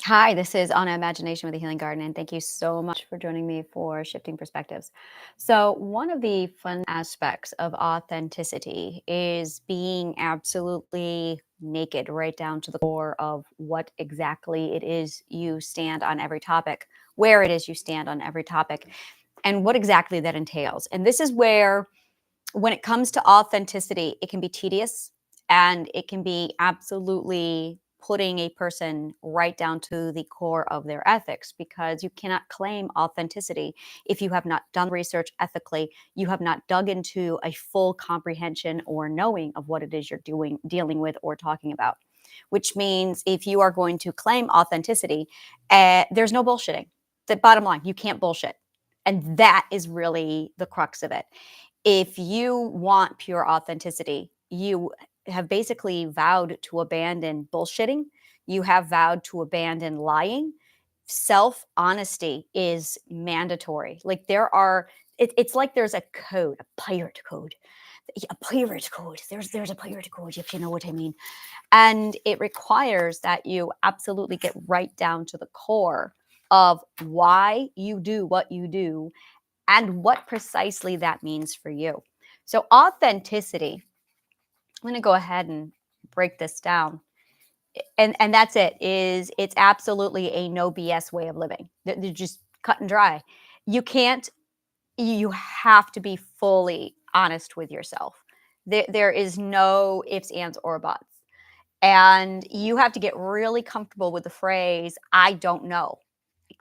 Hi, this is Anna Imagination with the Healing Garden, and thank you so much for joining me for Shifting Perspectives. So, one of the fun aspects of authenticity is being absolutely naked, right down to the core of what exactly it is you stand on every topic, where it is you stand on every topic, and what exactly that entails. And this is where, when it comes to authenticity, it can be tedious and it can be absolutely putting a person right down to the core of their ethics because you cannot claim authenticity if you have not done research ethically, you have not dug into a full comprehension or knowing of what it is you're doing, dealing with, or talking about. Which means if you are going to claim authenticity, there's no bullshitting. The bottom line, you can't bullshit. And that is really the crux of it. If you want pure authenticity, you have basically vowed to abandon bullshitting. You have vowed to abandon lying. Self honesty is mandatory. Like it's like there's a code, a pirate code. A pirate code. There's a pirate code, if you know what I mean. And it requires that you absolutely get right down to the core of why you do what you do and what precisely that means for you. So, authenticity, I'm going to go ahead and break this down. And that's it. Is it's absolutely a no BS way of living. They're just cut and dry. You can't you have to be fully honest with yourself. There is no ifs, ands, or buts. And you have to get really comfortable with the phrase, I don't know.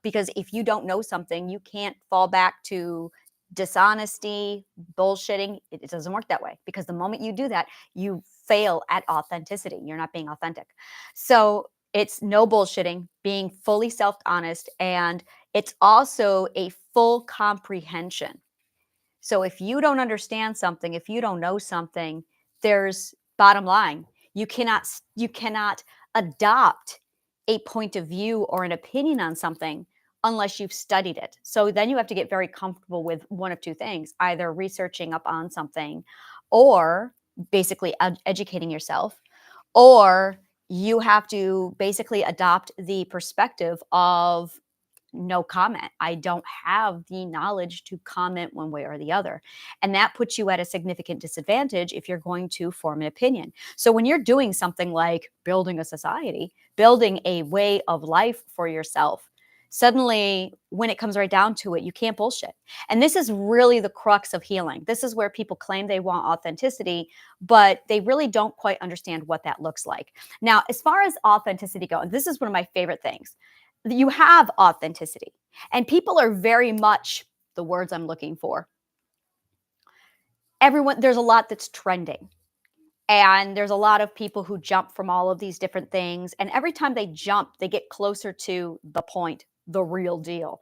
Because if you don't know something, you can't fall back to dishonesty, bullshitting. It doesn't work that way because the moment you do that, you fail at authenticity. You're not being authentic. So it's no bullshitting, being fully self honest, and it's also a full comprehension. So if you don't understand something, if you don't know something, there's bottom line. You cannot adopt a point of view or an opinion on something unless you've studied it. So then you have to get very comfortable with one of two things, either researching up on something or basically educating yourself, or you have to basically adopt the perspective of no comment. I don't have the knowledge to comment one way or the other. And that puts you at a significant disadvantage if you're going to form an opinion. So when you're doing something like building a society, building a way of life for yourself, suddenly when it comes right down to it, you can't bullshit. And this is really the crux of healing. This is where people claim they want authenticity, but they really don't quite understand what that looks like. Now, as far as authenticity goes, this is one of my favorite things. You have authenticity, and people are very much the words I'm looking for. Everyone, there's a lot that's trending, and there's a lot of people who jump from all of these different things. And every time they jump, they get closer to the point, the real deal.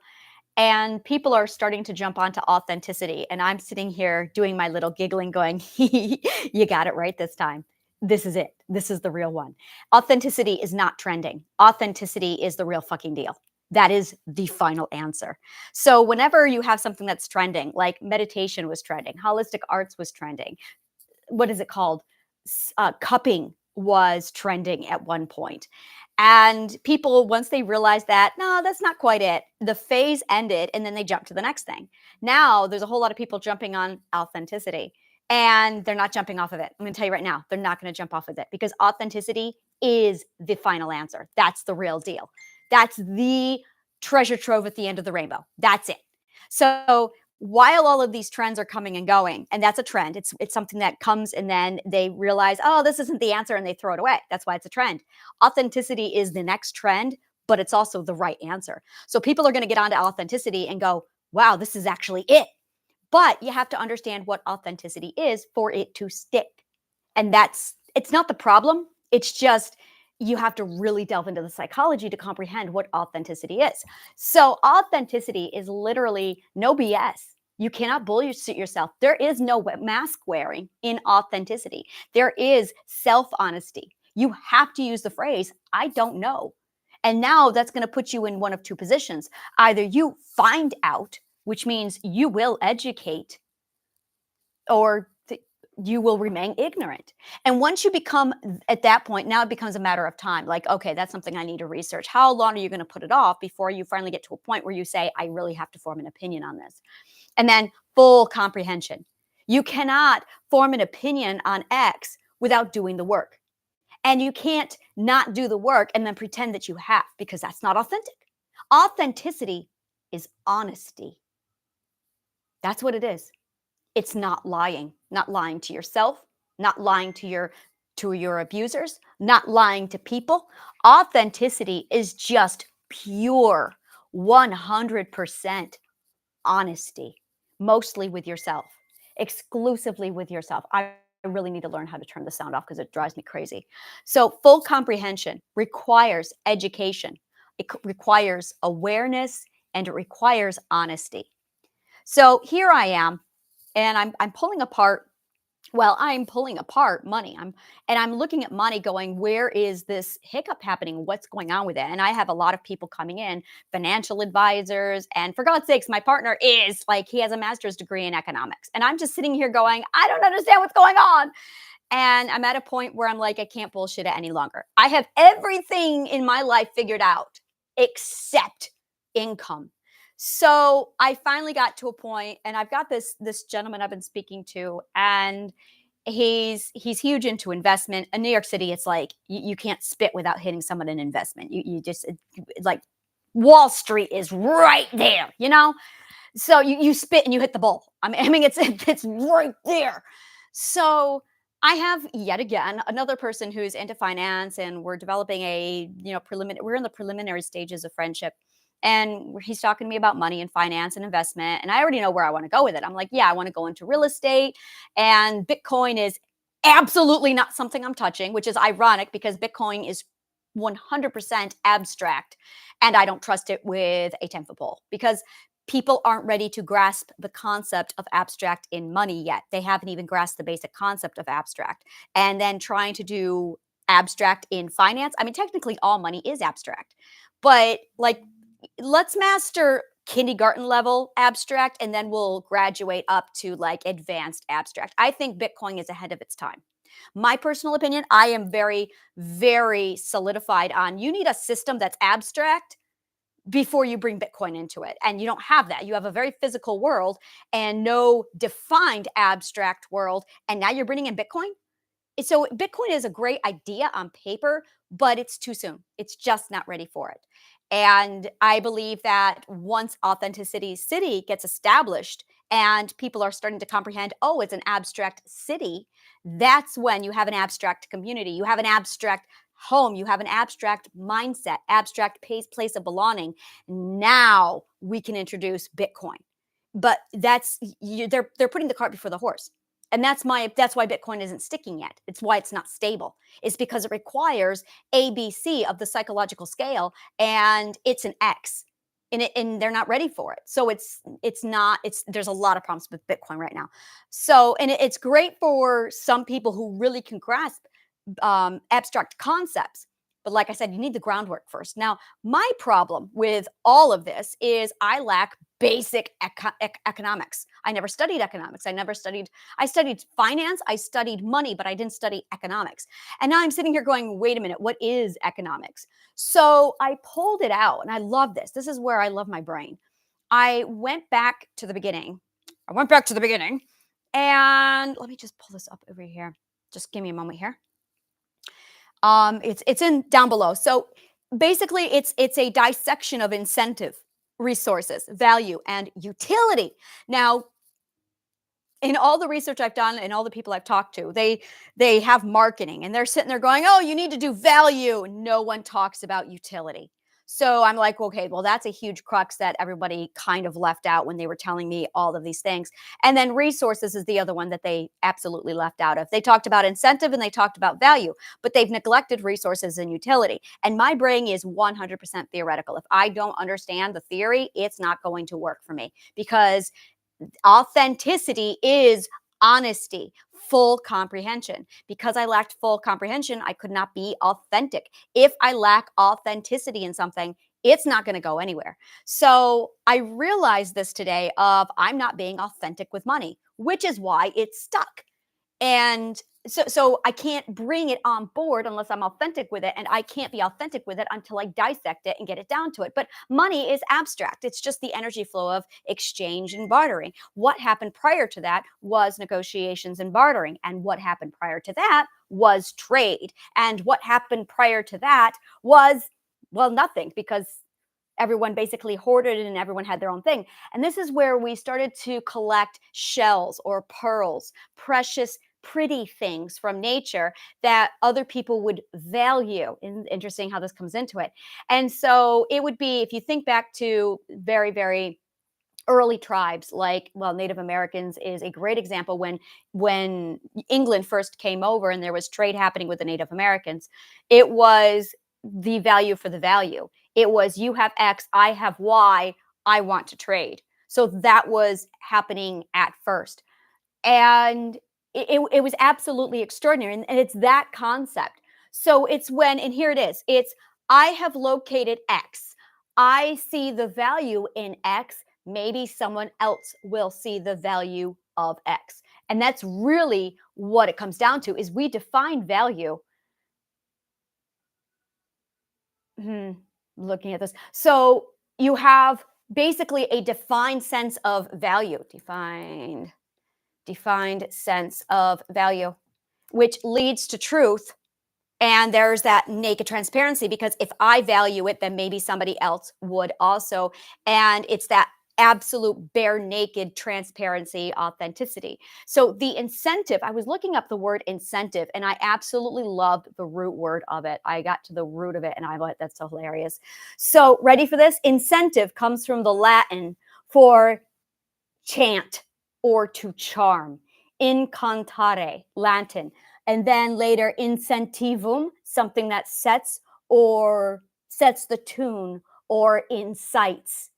And people are starting to jump onto authenticity. And I'm sitting here doing my little giggling, going, you got it right this time. This is it. This is the real one. Authenticity is not trending. Authenticity is the real fucking deal. That is the final answer. So, whenever you have something that's trending, like meditation was trending, holistic arts was trending, what is it called? Cupping was trending at one point. And people, once they realized that, no, that's not quite it, the phase ended and then they jumped to the next thing. Now there's a whole lot of people jumping on authenticity and they're not jumping off of it. I'm going to tell you right now, they're not going to jump off of it because authenticity is the final answer. That's the real deal. That's the treasure trove at the end of the rainbow. That's it. So while all of these trends are coming and going, and that's a trend, it's something that comes and then they realize, oh, this isn't the answer, and they throw it away. That's why it's a trend. Authenticity is the next trend, but it's also the right answer. So people are going to get onto authenticity and go, wow, this is actually it. But you have to understand what authenticity is for it to stick. And it's not the problem. It's just you have to really delve into the psychology to comprehend what authenticity is. So, authenticity is literally no BS. You cannot bullshit yourself. There is no mask wearing in authenticity. There is self honesty. You have to use the phrase, I don't know. And now that's going to put you in one of two positions. Either you find out, which means you will educate, or you will remain ignorant. And once you become at that point, now it becomes a matter of time. Like, okay, that's something I need to research. How long are you going to put it off before you finally get to a point where you say, I really have to form an opinion on this? And then full comprehension. You cannot form an opinion on X without doing the work. And you can't not do the work and then pretend that you have, because that's not authentic. Authenticity is honesty. That's what it is. It's not lying to yourself, not lying to your abusers, not lying to people. Authenticity is just pure 100% honesty, mostly with yourself, exclusively with yourself. I really need to learn how to turn the sound off because it drives me crazy. So, full comprehension requires education, requires awareness, and it requires honesty. So, here I am, and I'm pulling apart, well, I'm pulling apart money. I'm looking at money going, where is this hiccup happening? What's going on with it? And I have a lot of people coming in, financial advisors, and for God's sakes, my partner is like, he has a master's degree in economics. And I'm just sitting here going, I don't understand what's going on. And I'm at a point where I'm like, I can't bullshit it any longer. I have everything in my life figured out except income. So I finally got to a point, and I've got this gentleman I've been speaking to, and he's huge into investment. In New York City, it's like you can't spit without hitting someone in investment. You just like Wall Street is right there, you know? So you spit and you hit the ball. I mean it's right there. So I have yet again another person who's into finance, and we're developing a preliminary. We're in the preliminary stages of friendship, and he's talking to me about money and finance and investment, and I already know where I want to go with it. I'm like, yeah, I want to go into real estate, and Bitcoin is absolutely not something I'm touching, which is ironic because Bitcoin is 100% abstract, and I don't trust it with a 10-foot pole because people aren't ready to grasp the concept of abstract in money yet. They haven't even grasped the basic concept of abstract. And then trying to do abstract in finance. I mean, technically, all money is abstract, but like, let's master kindergarten level abstract and then we'll graduate up to like advanced abstract. I think Bitcoin is ahead of its time. My personal opinion, I am very, very solidified on you need a system that's abstract before you bring Bitcoin into it. And you don't have that. You have a very physical world and no defined abstract world. And now you're bringing in Bitcoin. So Bitcoin is a great idea on paper, but it's too soon. It's just not ready for it. And I believe that once Authenticity City gets established and people are starting to comprehend, oh, it's an abstract city, that's when you have an abstract community. You have an abstract home. You have an abstract mindset, abstract place of belonging. Now we can introduce Bitcoin. But they're putting the cart before the horse. And that's why Bitcoin isn't sticking yet. It's why it's not stable. It's because it requires ABC of the psychological scale, and it's an X. And they're not ready for it. So it's not it's there's a lot of problems with Bitcoin right now. So and it's great for some people who really can grasp abstract concepts. But like I said, you need the groundwork first. Now, my problem with all of this is I lack basic economics. I never studied economics. I studied finance, I studied money, but I didn't study economics. And now I'm sitting here going, wait a minute, what is economics? So I pulled it out, and I love this. This is where I love my brain. I went back to the beginning. I went back to the beginning, and let me just pull this up over here. Just give me a moment here. It's in down below. So basically, it's a dissection of incentive, resources, value, and utility. Now, in all the research I've done and all the people I've talked to, they have marketing and they're sitting there going, "Oh, you need to do value." No one talks about utility. So I'm like, okay, well, that's a huge crux that everybody kind of left out when they were telling me all of these things. And then resources is the other one that they absolutely left out of. They talked about incentive and they talked about value, but they've neglected resources and utility. And my brain is 100% theoretical. If I don't understand the theory, it's not going to work for me because authenticity is honesty, full comprehension. Because I lacked full comprehension, I could not be authentic. If I lack authenticity in something, it's not going to go anywhere. So I realized this today of I'm not being authentic with money, which is why it's stuck. And so I can't bring it on board unless I'm authentic with it, and I can't be authentic with it until I dissect it and get it down to it. But money is abstract. It's just the energy flow of exchange and bartering. What happened prior to that was negotiations and bartering, and what happened prior to that was trade. And what happened prior to that was, well, nothing, because everyone basically hoarded it and everyone had their own thing. And this is where we started to collect shells or pearls, precious, pretty things from nature that other people would value. And interesting how this comes into it. And so it would be, if you think back to very, very early tribes, like, well, Native Americans is a great example. When England first came over and there was trade happening with the Native Americans, it was the value for the value. It was, you have X, I have Y, I want to trade. So that was happening at first. And it was absolutely extraordinary. And it's that concept. So it's when, and here it is, it's, I have located X. I see the value in X. Maybe someone else will see the value of X. And that's really what it comes down to, is we define value. Hmm, looking at this. So you have basically a defined sense of value, defined sense of value, which leads to truth. And there's that naked transparency, because if I value it, then maybe somebody else would also. And it's that absolute bare naked transparency, authenticity. So the incentive, I was looking up the word incentive, and I absolutely loved the root word of it. I got to the root of it and I thought, that's so hilarious. So ready for this? Incentive comes from the Latin for chant or to charm. Incantare, Latin. And then later, incentivum, something that sets or sets the tune or incites.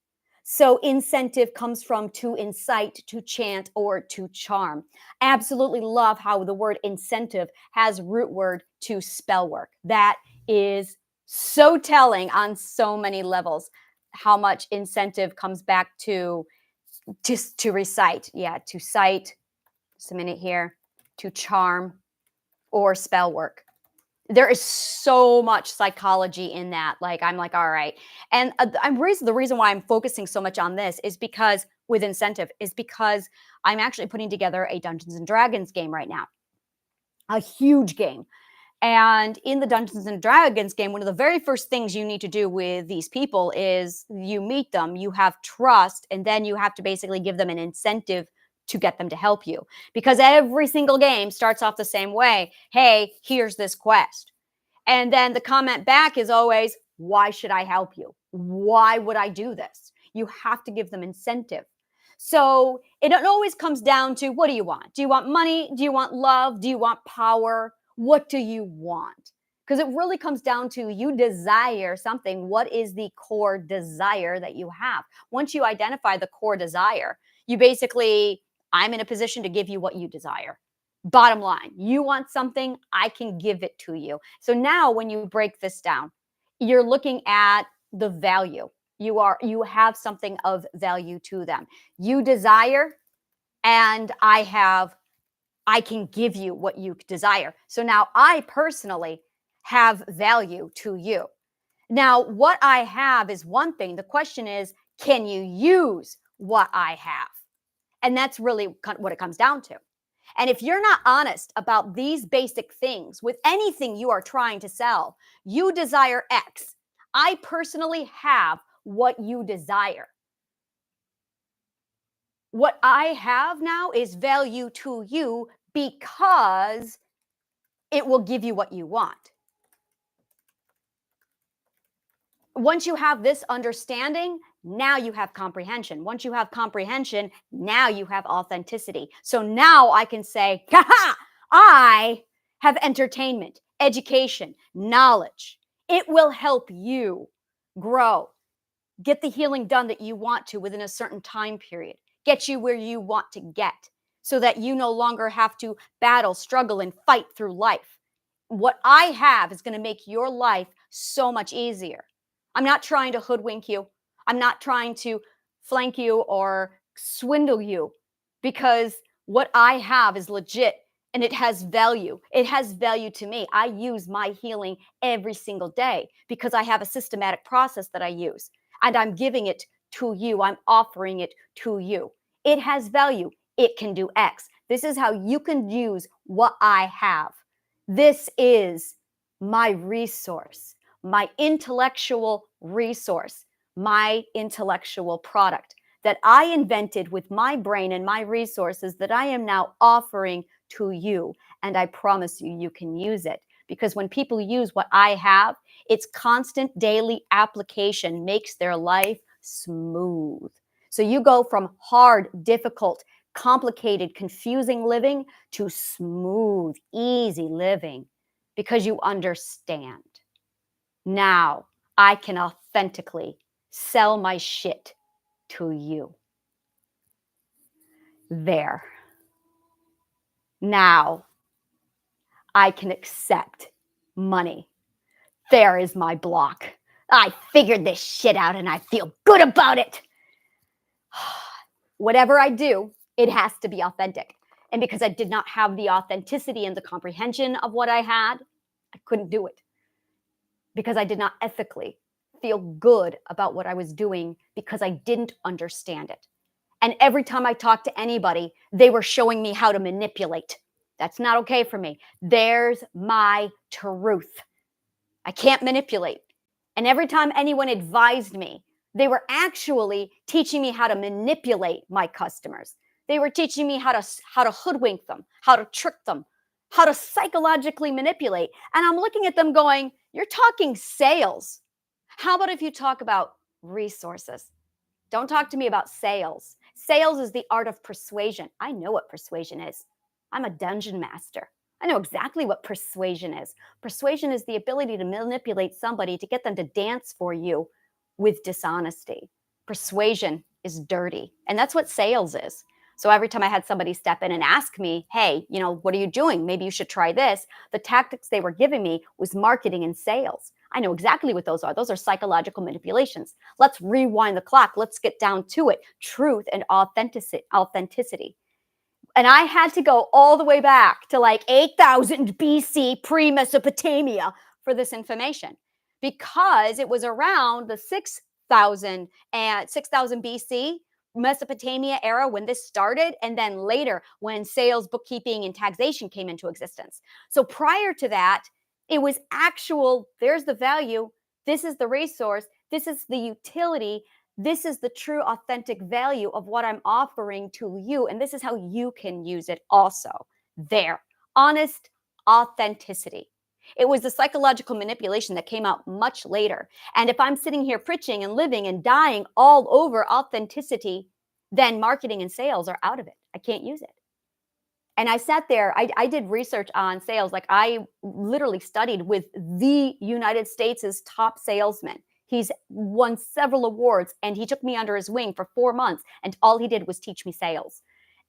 So incentive comes from to incite, to chant, or to charm. Absolutely love how the word incentive has root word to spell work. That is so telling on so many levels, how much incentive comes back to just to recite. Yeah, to cite, just a minute here, to charm or spell work. There is so much psychology in that. Like, I'm like, all right. And the reason why I'm focusing so much on this is because with incentive is because I'm actually putting together a Dungeons and Dragons game right now, a huge game. And in the Dungeons and Dragons game, one of the very first things you need to do with these people is you meet them, you have trust, and then you have to basically give them an incentive to get them to help you. Because every single game starts off the same way. Hey, here's this quest. And then the comment back is always, why should I help you? Why would I do this? You have to give them incentive. So it always comes down to, what do you want? Do you want money? Do you want love? Do you want power? What do you want? Because it really comes down to, you desire something. What is the core desire that you have? Once you identify the core desire, you basically, I'm in a position to give you what you desire. Bottom line, you want something, I can give it to you. So now when you break this down, you're looking at the value. You have something of value to them. You desire, and I can give you what you desire. So now I personally have value to you. Now, what I have is one thing. The question is, can you use what I have? And that's really what it comes down to. And if you're not honest about these basic things with anything you are trying to sell, you desire X. I personally have what you desire. What I have now is value to you because it will give you what you want. Once you have this understanding, now you have comprehension. Once you have comprehension, now you have authenticity. So now I can say, ha, I have entertainment, education, knowledge. It will help you grow, get the healing done that you want to within a certain time period, get you where you want to get, so that you no longer have to battle, struggle, and fight through life. What I have is going to make your life so much easier. I'm not trying to hoodwink you. I'm not trying to flank you or swindle you, because what I have is legit, and it has value. It has value to me. I use my healing every single day because I have a systematic process that I use, and I'm giving it to you. I'm offering it to you. It has value. It can do X. This is how you can use what I have. This is my resource, my intellectual resource, my intellectual product that I invented with my brain and my resources that I am now offering to you. And I promise you, you can use it. Because when people use what I have, its constant daily application makes their life smooth. So you go from hard, difficult, complicated, confusing living to smooth, easy living because you understand. Now I can authentically sell my shit to you. There. Now I can accept money. There is my block. I figured this shit out and I feel good about it. Whatever I do, it has to be authentic. And because I did not have the authenticity and the comprehension of what I had, I couldn't do it. Because I did not ethically feel good about what I was doing because I didn't understand it. And every time I talked to anybody, they were showing me how to manipulate. That's not okay for me. There's my truth. I can't manipulate. And every time anyone advised me, they were actually teaching me how to manipulate my customers. They were teaching me how to hoodwink them, how to trick them, how to psychologically manipulate. And I'm looking at them going, you're talking sales. How about if you talk about resources? Don't talk to me about sales. Sales is the art of persuasion. I know what persuasion is. I'm a dungeon master. I know exactly what persuasion is. Persuasion is the ability to manipulate somebody to get them to dance for you with dishonesty. Persuasion is dirty. And that's what sales is. So every time I had somebody step in and ask me, hey, what are you doing? Maybe you should try this. The tactics they were giving me was marketing and sales. I know exactly what those are. Those are psychological manipulations. Let's rewind the clock. Let's get down to it. Truth and authenticity. And I had to go all the way back to like 8,000 BC pre-Mesopotamia for this information because it was around the 6,000 BC Mesopotamia era when this started, and then later when sales, bookkeeping, and taxation came into existence. So prior to that, it was actual, there's the value, this is the resource, this is the utility, this is the true authentic value of what I'm offering to you. And this is how you can use it also. There. Honest authenticity. It was the psychological manipulation that came out much later. And if I'm sitting here preaching and living and dying all over authenticity, then marketing and sales are out of it. I can't use it. And I sat there, I did research on sales. Like I literally studied with the United States' top salesman. He's won several awards and he took me under his wing for 4 months. And all he did was teach me sales.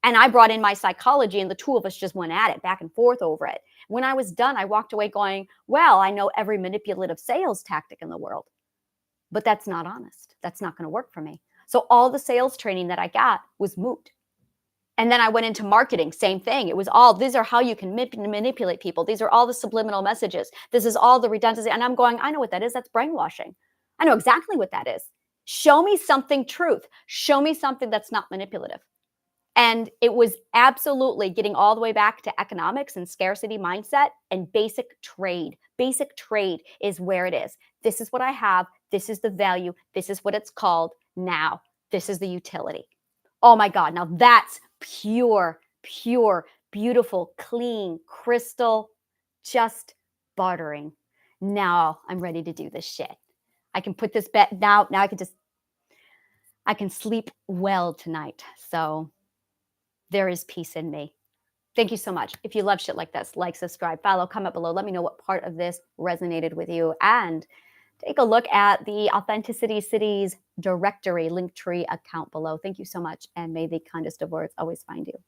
And I brought in my psychology and the two of us just went at it back and forth over it. When I was done, I walked away going, well, I know every manipulative sales tactic in the world, but that's not honest. That's not going to work for me. So all the sales training that I got was moot. And then I went into marketing, same thing. It was all, these are how you can manipulate people. These are all the subliminal messages. This is all the redundancy. And I'm going, I know what that is. That's brainwashing. I know exactly what that is. Show me something truth. Show me something that's not manipulative. And it was absolutely getting all the way back to economics and scarcity mindset and basic trade. Basic trade is where it is. This is what I have. This is the value. This is what it's called. Now, this is the utility. Oh my God. Now that's pure, beautiful, clean, crystal, just buttering. Now I'm ready to do this shit. I can put this bed now. Now I can sleep well tonight. So there is peace in me. Thank you so much. If you love shit like this, like, subscribe, follow, comment below. Let me know what part of this resonated with you. And take a look at the Authenticity Cities directory, Linktree account below. Thank you so much. And may the kindest of words always find you.